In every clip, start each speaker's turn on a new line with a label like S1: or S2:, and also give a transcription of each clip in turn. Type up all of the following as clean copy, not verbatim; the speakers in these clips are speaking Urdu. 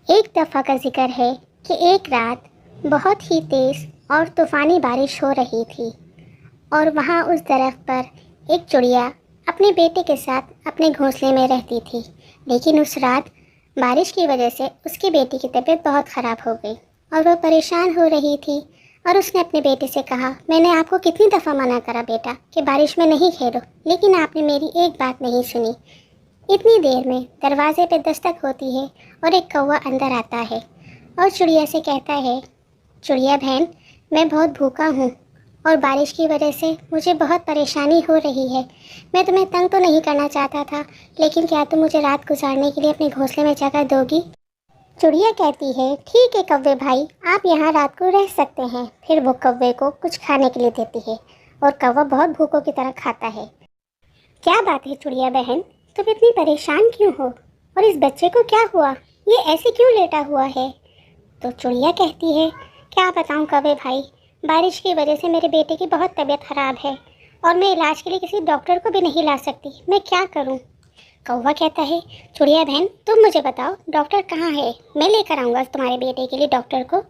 S1: ایک دفعہ کا ذکر ہے کہ ایک رات بہت ہی تیز اور طوفانی بارش ہو رہی تھی، اور وہاں اس درخت پر ایک چڑیا اپنے بیٹے کے ساتھ اپنے گھونسلے میں رہتی تھی۔ لیکن اس رات بارش کی وجہ سے اس کی بیٹی کی طبیعت بہت خراب ہو گئی اور وہ پریشان ہو رہی تھی، اور اس نے اپنے بیٹے سے کہا، میں نے آپ کو کتنی دفعہ منع کرا بیٹا کہ بارش میں نہیں کھیلو، لیکن آپ نے میری ایک بات نہیں سنی۔ اتنی دیر میں دروازے پہ دستک ہوتی ہے اور ایک کوا اندر آتا ہے اور چڑیا سے کہتا ہے، چڑیا بہن، میں بہت بھوکا ہوں اور بارش کی وجہ سے مجھے بہت پریشانی ہو رہی ہے۔ میں تمہیں تنگ تو نہیں کرنا چاہتا تھا، لیکن کیا تم مجھے رات گزارنے کے لیے اپنے گھونسلے میں جگہ دو گی؟ چڑیا کہتی ہے، ٹھیک ہے کوے بھائی، آپ یہاں رات کو رہ سکتے ہیں۔ پھر وہ کوے کو کچھ کھانے کے لیے دیتی ہے اور کوا بہت بھوکوں کی طرح کھاتا ہے۔ کیا بات ہے چڑیا بہن، تم اتنی پریشان کیوں ہو؟ اور اس بچے کو کیا ہوا؟ یہ ایسے کیوں لیٹا ہوا ہے؟ تو چڑیا کہتی ہے، کیا بتاؤں کوے بھائی، بارش کی وجہ سے میرے بیٹے کی بہت طبیعت خراب ہے اور میں علاج کے لیے کسی ڈاکٹر کو بھی نہیں لا سکتی، میں کیا کروں؟ کوا کہتا ہے، چڑیا بہن تم مجھے بتاؤ ڈاکٹر کہاں ہے، میں لے کر آؤں گا تمہارے بیٹے کے لیے ڈاکٹر کو۔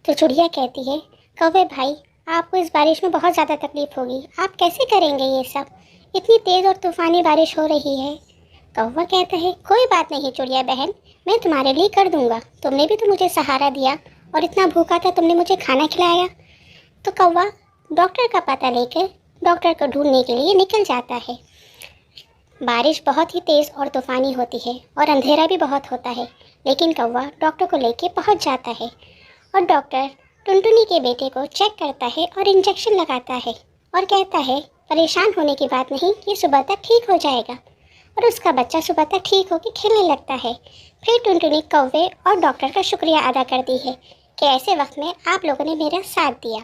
S1: تو چڑیا کہتی ہے، کوے بھائی آپ کو اس بارش میں بہت زیادہ تکلیف ہوگی، آپ کیسے کریں گے یہ سب؟ اتنی تیز اور طوفانی بارش ہو رہی ہے۔ کوا کہتا ہے، کوئی بات نہیں چڑیا بہن، میں تمہارے لیے کر دوں گا، تم نے بھی تو مجھے سہارا دیا اور اتنا بھوکا تھا تم نے مجھے کھانا کھلایا۔ تو کوا ڈاکٹر کا پتہ لے کر ڈاکٹر کو ڈھونڈنے کے لیے نکل جاتا ہے۔ بارش بہت ہی تیز اور طوفانی ہوتی ہے اور اندھیرا بھی بہت ہوتا ہے، لیکن کوا ڈاکٹر کو لے کے پہنچ جاتا ہے اور ڈاکٹر ٹنٹنی کے بیٹے کو چیک کرتا ہے اور انجیکشن لگاتا ہے اور کہتا ہے، پریشان ہونے کی بات نہیں، یہ صبح تک ٹھیک ہو جائے گا۔ اور اس کا بچہ صبح تک ٹھیک ہو کے کھیلنے لگتا ہے۔ پھر ٹنٹنی کوے اور ڈاکٹر کا شکریہ ادا کرتی ہے کہ ایسے وقت میں آپ لوگوں نے میرا ساتھ دیا۔